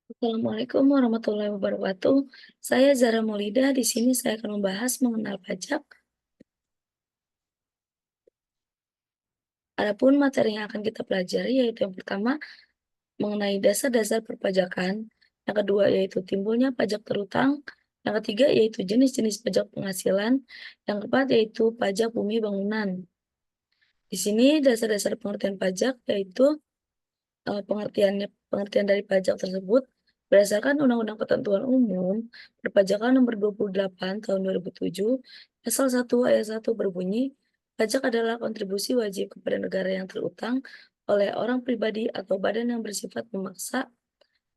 Assalamualaikum warahmatullahi wabarakatuh. Saya Zara Maulida. Di sini saya akan membahas mengenal pajak. Adapun materi yang akan kita pelajari yaitu yang pertama mengenai dasar-dasar perpajakan, yang kedua yaitu timbulnya pajak terutang, yang ketiga yaitu jenis-jenis pajak penghasilan, yang keempat yaitu pajak bumi bangunan. Di sini dasar-dasar pengertian pajak yaitu pengertian dari pajak tersebut berdasarkan Undang-Undang Ketentuan Umum Perpajakan Nomor 28 Tahun 2007, Pasal 1 Ayat 1 berbunyi, pajak adalah kontribusi wajib kepada negara yang terutang oleh orang pribadi atau badan yang bersifat memaksa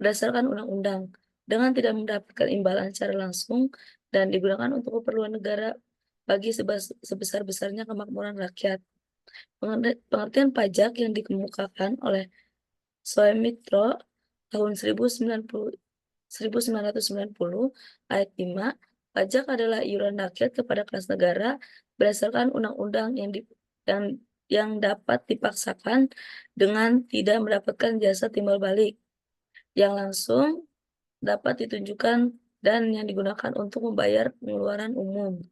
berdasarkan undang-undang dengan tidak mendapatkan imbalan secara langsung dan digunakan untuk keperluan negara bagi sebesar-besarnya kemakmuran rakyat. Pengertian pajak yang dikemukakan oleh Soemitro tahun 1990 ayat 5, pajak adalah iuran rakyat kepada kas negara berdasarkan undang-undang yang yang dapat dipaksakan dengan tidak mendapatkan jasa timbal balik yang langsung dapat ditunjukkan dan yang digunakan untuk membayar pengeluaran umum.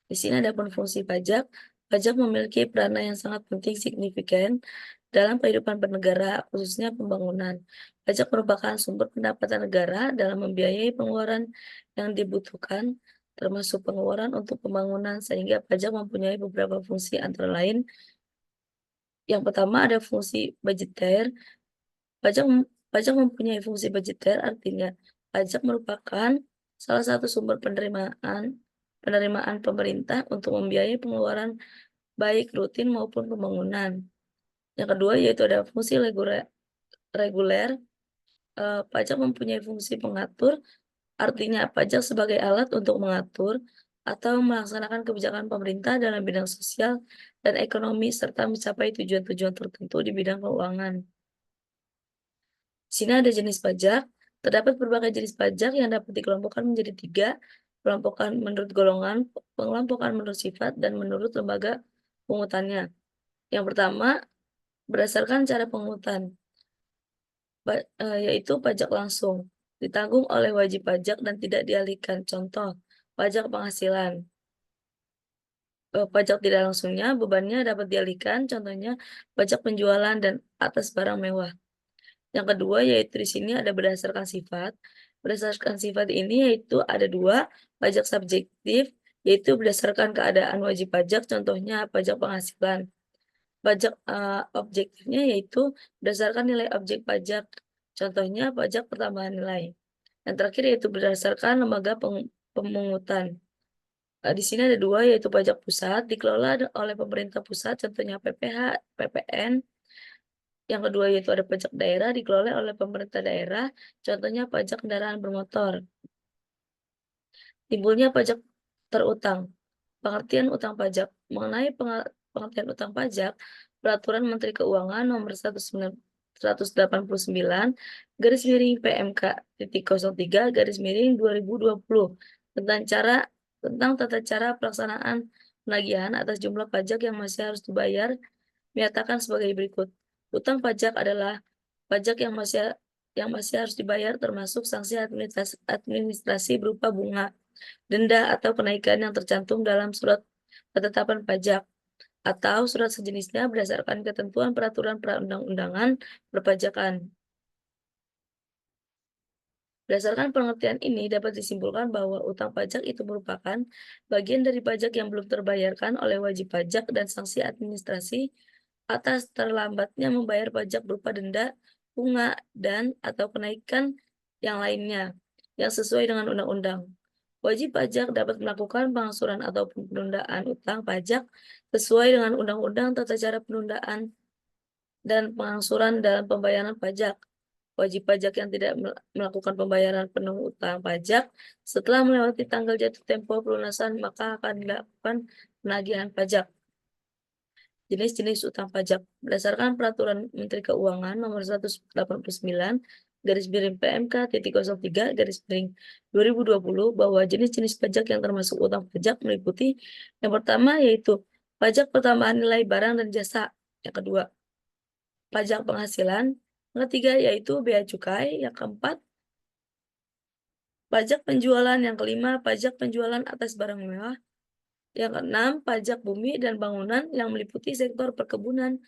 Di sini ada pun fungsi pajak. Pajak memiliki peranan yang sangat penting signifikan dalam kehidupan bernegara, khususnya pembangunan. Pajak merupakan sumber pendapatan negara dalam membiayai pengeluaran yang dibutuhkan, termasuk pengeluaran untuk pembangunan, sehingga pajak mempunyai beberapa fungsi antara lain. Yang pertama ada fungsi budgeter. Pajak mempunyai fungsi budgeter, artinya pajak merupakan salah satu sumber penerimaan pemerintah untuk membiayai pengeluaran baik rutin maupun pembangunan. Yang kedua yaitu ada fungsi reguler. Pajak mempunyai fungsi pengatur, artinya pajak sebagai alat untuk mengatur atau melaksanakan kebijakan pemerintah dalam bidang sosial dan ekonomi serta mencapai tujuan-tujuan tertentu di bidang keuangan. Di sini ada jenis pajak. Terdapat berbagai jenis pajak yang dapat dikelompokkan menjadi tiga, kelompokan menurut golongan, pengelompokan menurut sifat, dan menurut lembaga pungutannya. Yang pertama, berdasarkan cara pungutan, yaitu pajak langsung, ditanggung oleh wajib pajak dan tidak dialihkan. Contoh, pajak penghasilan. Pajak tidak langsungnya bebannya dapat dialihkan, contohnya pajak penjualan dan atas barang mewah. Yang kedua yaitu di sini ada berdasarkan sifat. Berdasarkan sifat ini yaitu ada dua, pajak subjektif, yaitu berdasarkan keadaan wajib pajak, contohnya pajak penghasilan. Pajak objektifnya yaitu berdasarkan nilai objek pajak, contohnya pajak pertambahan nilai. Yang terakhir yaitu berdasarkan lembaga pemungutan. Di sini ada dua yaitu pajak pusat dikelola oleh pemerintah pusat, contohnya PPH, PPN. Yang kedua yaitu ada pajak daerah dikelola oleh pemerintah daerah, contohnya pajak kendaraan bermotor. Timbulnya pajak terutang. Pengertian utang pajak. Mengenai pengertian utang pajak, Peraturan Menteri Keuangan Nomor 189 garis miring PMK titik 03 garis miring 2020 tentang tata cara pelaksanaan penagihan atas jumlah pajak yang masih harus dibayar menyatakan sebagai berikut. Utang pajak adalah pajak yang masih harus dibayar termasuk sanksi administrasi berupa bunga, denda atau kenaikan yang tercantum dalam surat ketetapan pajak atau surat sejenisnya berdasarkan ketentuan peraturan perundang-undangan perpajakan. Berdasarkan pengertian ini dapat disimpulkan bahwa utang pajak itu merupakan bagian dari pajak yang belum terbayarkan oleh wajib pajak dan sanksi administrasi atas terlambatnya membayar pajak berupa denda, bunga, dan/atau kenaikan yang lainnya yang sesuai dengan undang-undang. Wajib pajak dapat melakukan pengangsuran ataupun penundaan utang pajak sesuai dengan Undang-Undang Tata Cara Penundaan dan Pengangsuran dalam Pembayaran Pajak. Wajib pajak yang tidak melakukan pembayaran penuh utang pajak setelah melewati tanggal jatuh tempo pelunasan maka akan dilakukan penagihan pajak. Jenis-jenis utang pajak berdasarkan Peraturan Menteri Keuangan Nomor 189 garis miring PMK titik 03 garis miring 2020 bahwa jenis-jenis pajak yang termasuk utang pajak meliputi yang pertama yaitu pajak pertambahan nilai barang dan jasa, yang kedua pajak penghasilan, Yang ketiga yaitu bea cukai, yang keempat pajak penjualan, yang kelima pajak penjualan atas barang mewah, yang keenam pajak bumi dan bangunan yang meliputi sektor perkebunan,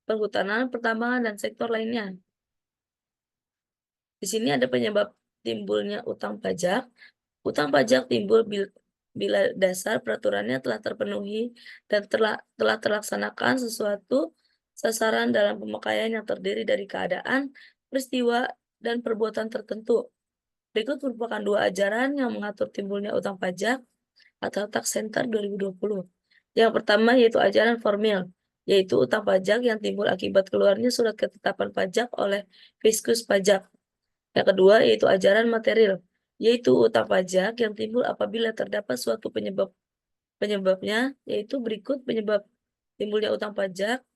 perhutanan, pertambangan, dan sektor lainnya. Di sini ada penyebab timbulnya utang pajak. Utang pajak timbul bila dasar peraturannya telah terpenuhi dan telah terlaksanakan sesuatu sasaran dalam pemakaian yang terdiri dari keadaan, peristiwa, dan perbuatan tertentu. Berikut merupakan dua ajaran yang mengatur timbulnya utang pajak atau Tax Center 2020. Yang pertama yaitu ajaran formil, yaitu utang pajak yang timbul akibat keluarnya surat ketetapan pajak oleh Fiskus Pajak. Yang kedua yaitu ajaran material, yaitu utang pajak yang timbul apabila terdapat suatu penyebabnya, yaitu berikut penyebab timbulnya utang pajak.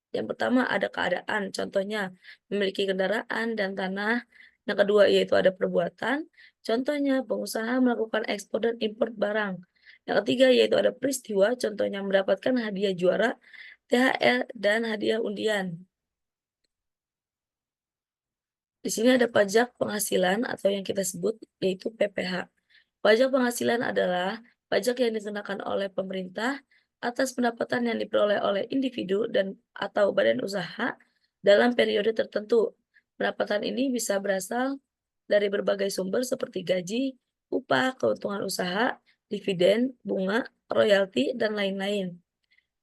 Yang pertama ada keadaan, contohnya memiliki kendaraan dan tanah. Yang kedua yaitu ada perbuatan, contohnya pengusaha melakukan ekspor dan impor barang. Yang ketiga yaitu ada peristiwa, contohnya mendapatkan hadiah juara, THR, dan hadiah undian. Di sini ada pajak penghasilan atau yang kita sebut yaitu PPH. Pajak penghasilan adalah pajak yang dikenakan oleh pemerintah atas pendapatan yang diperoleh oleh individu dan atau badan usaha dalam periode tertentu. Pendapatan ini bisa berasal dari berbagai sumber seperti gaji, upah, keuntungan usaha, dividen, bunga, royalti, dan lain-lain.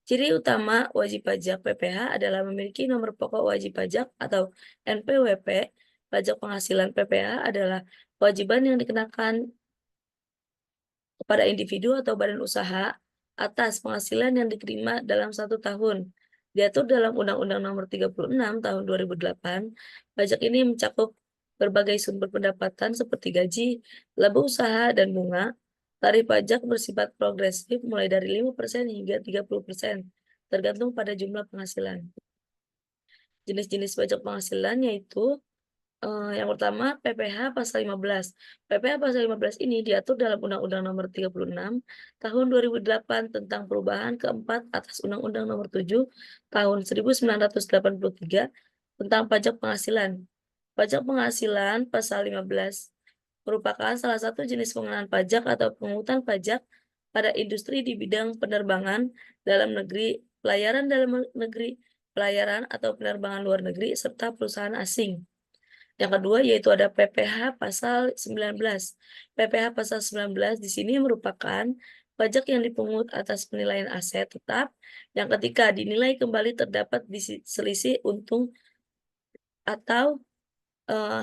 Ciri utama wajib pajak PPH adalah memiliki nomor pokok wajib pajak atau NPWP. Pajak penghasilan PPH adalah kewajiban yang dikenakan kepada individu atau badan usaha atas penghasilan yang diterima dalam 1 tahun. Diatur dalam Undang-Undang Nomor 36 Tahun 2008, pajak ini mencakup berbagai sumber pendapatan seperti gaji, laba usaha, dan bunga. Tarif pajak bersifat progresif mulai dari 5% hingga 30%, tergantung pada jumlah penghasilan. Jenis-jenis pajak penghasilan yaitu yang pertama PPH pasal 15. PPH pasal 15 ini diatur dalam Undang-Undang Nomor 36 Tahun 2008 tentang perubahan keempat atas Undang-Undang Nomor 7 Tahun 1983 tentang pajak penghasilan. Pajak penghasilan pasal 15 merupakan salah satu jenis pengenaan pajak atau pungutan pajak pada industri di bidang penerbangan dalam negeri, pelayaran dalam negeri, pelayaran atau penerbangan luar negeri, serta perusahaan asing. Yang kedua yaitu ada PPH pasal 19. PPH pasal 19 di sini merupakan pajak yang dipungut atas penilaian aset tetap yang ketika dinilai kembali terdapat selisih untung atau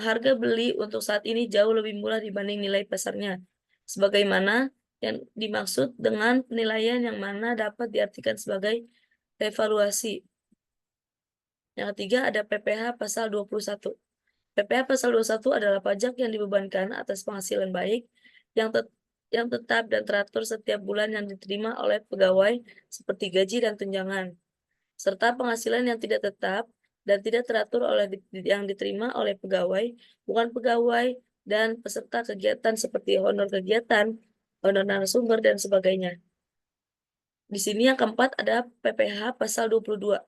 harga beli untuk saat ini jauh lebih murah dibanding nilai pasarnya. Sebagaimana yang dimaksud dengan penilaian yang mana dapat diartikan sebagai evaluasi. Yang ketiga ada PPH pasal 21. PPh pasal 21 adalah pajak yang dibebankan atas penghasilan baik yang yang tetap dan teratur setiap bulan yang diterima oleh pegawai seperti gaji dan tunjangan, serta penghasilan yang tidak tetap dan tidak teratur yang diterima oleh pegawai, bukan pegawai, dan peserta kegiatan seperti honor kegiatan, honor narasumber, dan sebagainya. Di sini yang keempat ada PPh pasal 22.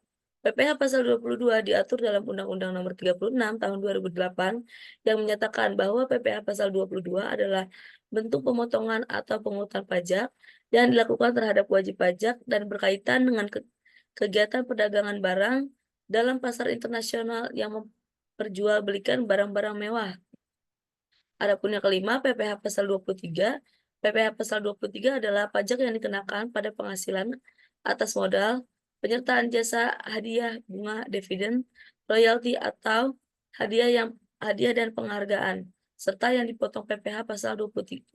PPh pasal 22 diatur dalam Undang-Undang Nomor 36 Tahun 2008 yang menyatakan bahwa PPh pasal 22 adalah bentuk pemotongan atau pungutan pajak yang dilakukan terhadap wajib pajak dan berkaitan dengan kegiatan perdagangan barang dalam pasar internasional yang memperjualbelikan barang-barang mewah. Adapun yang kelima, PPh pasal 23. PPh pasal 23 adalah pajak yang dikenakan pada penghasilan atas modal, penyertaan jasa, hadiah, bunga, dividen, royalti atau hadiah dan penghargaan, serta yang dipotong PPh pasal 21.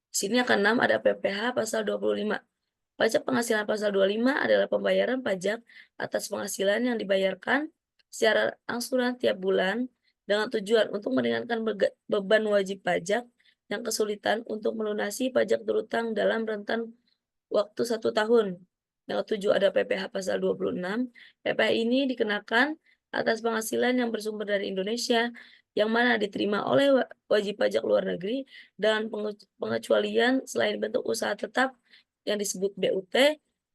Di sini yang keenam ada PPh pasal 25. Pajak penghasilan pasal 25 adalah pembayaran pajak atas penghasilan yang dibayarkan secara angsuran tiap bulan dengan tujuan untuk meringankan beban wajib pajak yang kesulitan untuk melunasi pajak berutang dalam rentan waktu 1 tahun. Yang ketujuh ada PPh pasal 26. PPh ini dikenakan atas penghasilan yang bersumber dari Indonesia yang mana diterima oleh wajib pajak luar negeri dan pengecualian selain bentuk usaha tetap yang disebut BUT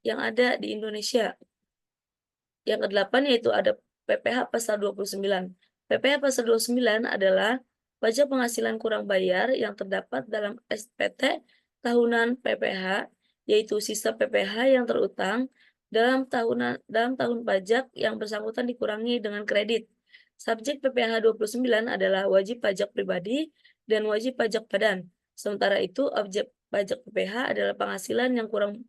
yang ada di Indonesia. Yang kedelapan yaitu ada PPh pasal 29. PPh pasal 29 adalah pajak penghasilan kurang bayar yang terdapat dalam SPT tahunan PPh, yaitu sisa PPh yang terutang dalam tahun pajak yang bersangkutan dikurangi dengan kredit. Subjek PPh 29 adalah wajib pajak pribadi dan wajib pajak badan. Sementara itu, objek pajak PPh adalah penghasilan yang kurang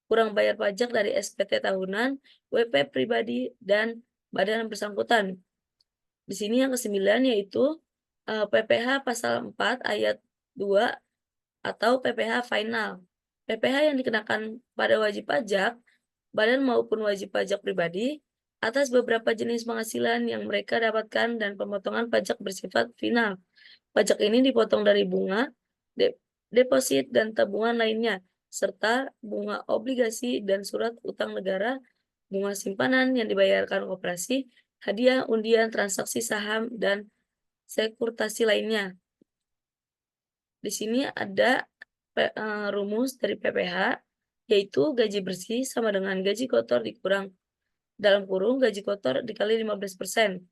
kurang bayar pajak dari SPT tahunan, WP pribadi, dan badan yang bersangkutan. Di sini yang ke-9 yaitu PPh pasal 4 ayat 2 atau PPh final. PPh yang dikenakan pada wajib pajak, badan maupun wajib pajak pribadi atas beberapa jenis penghasilan yang mereka dapatkan dan pemotongan pajak bersifat final. Pajak ini dipotong dari bunga, deposit, dan tabungan lainnya, serta bunga obligasi dan surat utang negara, bunga simpanan yang dibayarkan koperasi, hadiah, undian, transaksi saham, dan sekurtasi lainnya. Di sini ada rumus dari PPh, yaitu gaji bersih sama dengan gaji kotor dikurang dalam kurung gaji kotor dikali 15%.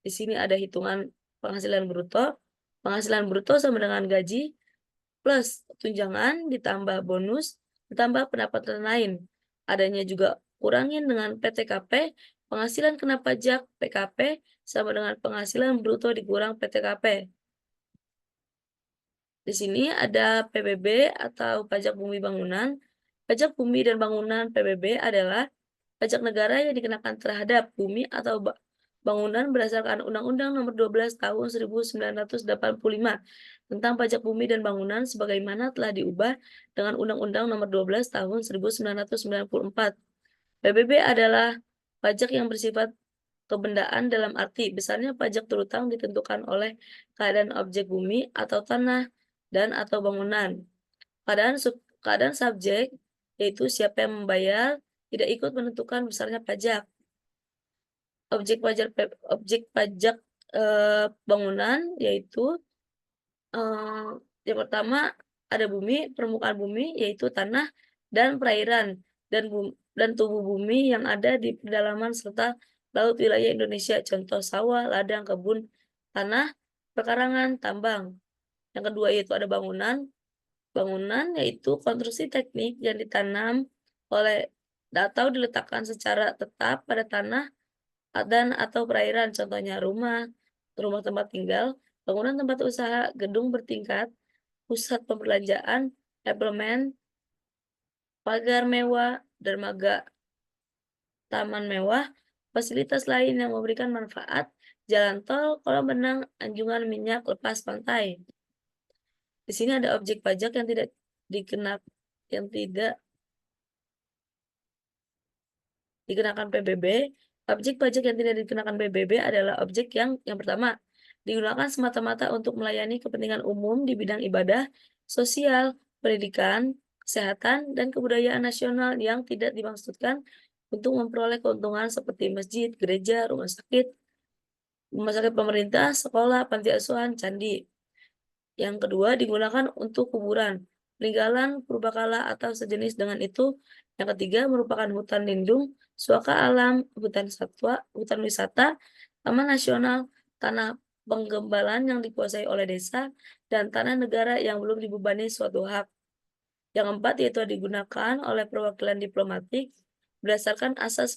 Di sini ada hitungan penghasilan bruto. Penghasilan bruto sama dengan gaji plus tunjangan ditambah bonus ditambah pendapatan lain. Adanya juga kurangin dengan PTKP, penghasilan kena pajak PKP sama dengan penghasilan bruto dikurang PTKP. Di sini ada PBB atau pajak bumi bangunan. Pajak bumi dan bangunan PBB adalah pajak negara yang dikenakan terhadap bumi atau bangunan berdasarkan Undang-Undang Nomor 12 Tahun 1985 tentang pajak bumi dan bangunan sebagaimana telah diubah dengan Undang-Undang Nomor 12 Tahun 1994. PBB adalah pajak yang bersifat kebendaan dalam arti besarnya pajak terutang ditentukan oleh keadaan objek bumi atau tanah dan atau bangunan. Keadaan subjek yaitu siapa yang membayar tidak ikut menentukan besarnya pajak. Objek pajak bangunan yaitu yang pertama ada bumi, permukaan bumi yaitu tanah dan perairan dan tubuh bumi yang ada di pedalaman serta laut wilayah Indonesia, contoh sawah, ladang, kebun, tanah, pekarangan, tambang. Yang kedua yaitu ada bangunan. Bangunan yaitu konstruksi teknik yang ditanam oleh atau diletakkan secara tetap pada tanah dan atau perairan, contohnya rumah, rumah tempat tinggal, bangunan tempat usaha, gedung bertingkat, pusat perbelanjaan, apartemen, pagar mewah, dermaga, taman mewah, fasilitas lain yang memberikan manfaat, jalan tol, kolam renang, anjungan minyak, lepas pantai. Di sini ada objek pajak yang tidak dikenakan PBB. Objek pajak yang tidak dikenakan PBB adalah objek yang pertama, digunakan semata-mata untuk melayani kepentingan umum di bidang ibadah, sosial, pendidikan, kesehatan, dan kebudayaan nasional yang tidak dimaksudkan untuk memperoleh keuntungan seperti masjid, gereja, rumah sakit pemerintah, sekolah, panti asuhan, candi. Yang kedua, digunakan untuk kuburan, peninggalan purbakala atau sejenis dengan itu. Yang ketiga, merupakan hutan lindung, suaka alam, hutan satwa, hutan wisata, taman nasional, tanah penggembalaan yang dikuasai oleh desa, dan tanah negara yang belum dibebani suatu hak. Yang keempat, yaitu digunakan oleh perwakilan diplomatik berdasarkan asas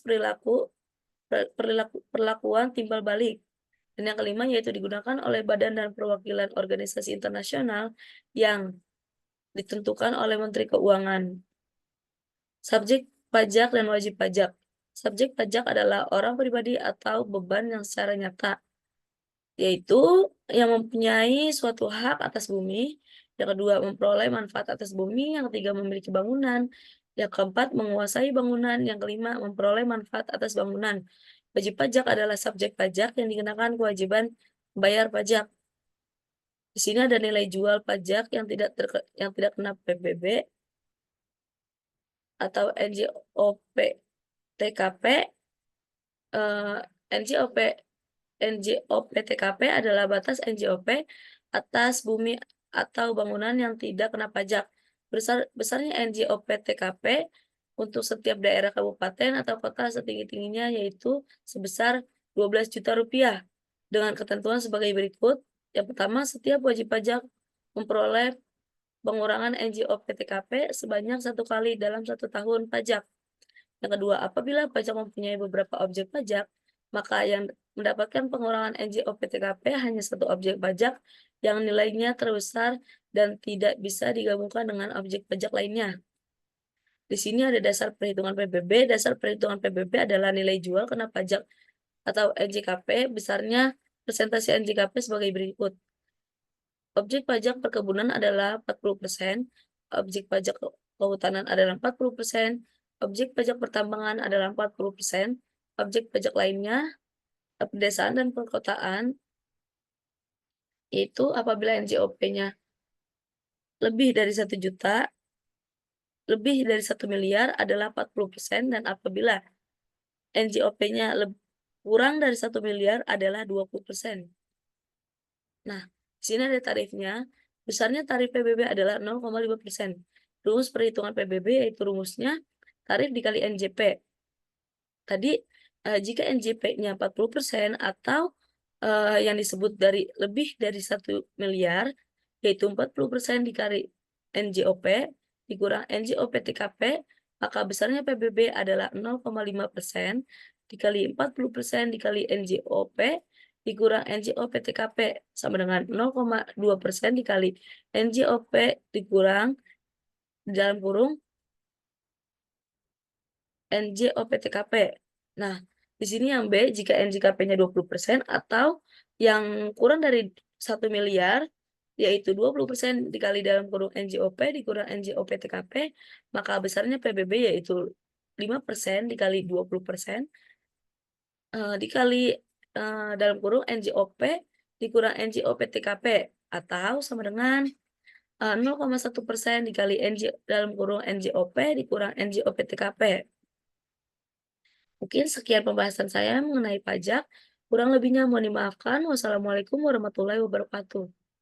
perlakuan timbal balik. Dan yang kelima yaitu digunakan oleh badan dan perwakilan organisasi internasional yang ditentukan oleh Menteri Keuangan. Subjek pajak dan wajib pajak. Subjek pajak adalah orang pribadi atau beban yang secara nyata, yaitu yang mempunyai suatu hak atas bumi, yang kedua memperoleh manfaat atas bumi, yang ketiga memiliki bangunan, yang keempat menguasai bangunan, yang kelima memperoleh manfaat atas bangunan. Wajib pajak adalah subjek pajak yang dikenakan kewajiban membayar pajak. Di sini ada nilai jual pajak yang tidak kena PBB atau NJOP TKP. NJOP TKP adalah batas NJOP atas bumi atau bangunan yang tidak kena pajak. Besarnya NJOP TKP untuk setiap daerah kabupaten atau kota setinggi-tingginya yaitu sebesar Rp12 juta dengan ketentuan sebagai berikut. Yang pertama, setiap wajib pajak memperoleh pengurangan NJO PTKP sebanyak 1 kali dalam 1 tahun pajak. Yang kedua, apabila pajak mempunyai beberapa objek pajak, maka yang mendapatkan pengurangan NJO PTKP hanya 1 objek pajak yang nilainya terbesar dan tidak bisa digabungkan dengan objek pajak lainnya. Di sini ada dasar perhitungan PBB. Dasar perhitungan PBB adalah nilai jual kena pajak atau NJKP, besarnya persentase NJKP sebagai berikut. Objek pajak perkebunan adalah 40%, objek pajak kehutanan adalah 40%, objek pajak pertambangan adalah 40%, objek pajak lainnya, pedesaan dan perkotaan, itu apabila NJOP-nya lebih dari 1 juta, lebih dari 1 miliar adalah 40% dan apabila NJOP-nya kurang dari 1 miliar adalah 20%. Nah, di sini ada tarifnya. Besarnya tarif PBB adalah 0,5%. Rumus perhitungan PBB yaitu rumusnya tarif dikali NJP. Tadi, jika NJP-nya 40% atau, yang disebut dari lebih dari 1 miliar, yaitu 40% dikali NJOP dikurang NJOP TKP, maka besarnya PBB adalah 0,5% dikali 40% dikali NJOP dikurang NJOP TKP sama dengan 0,2% dikali NJOP dikurang di dalam kurung NJOP-TKP. Nah, di sini yang B, jika NJKP-nya 20% atau yang kurang dari 1 miliar, yaitu 20% dikali dalam kurung NJOP dikurang NJOP-TKP, maka besarnya PBB yaitu 5% dikali 20%, dikali, dalam kurung NJOP dikurang NJOP-TKP, atau sama dengan, 0,1% dikali dalam kurung NJOP dikurang NJOP-TKP. Mungkin sekian pembahasan saya mengenai pajak, kurang lebihnya mohon dimaafkan. Wassalamualaikum warahmatullahi wabarakatuh.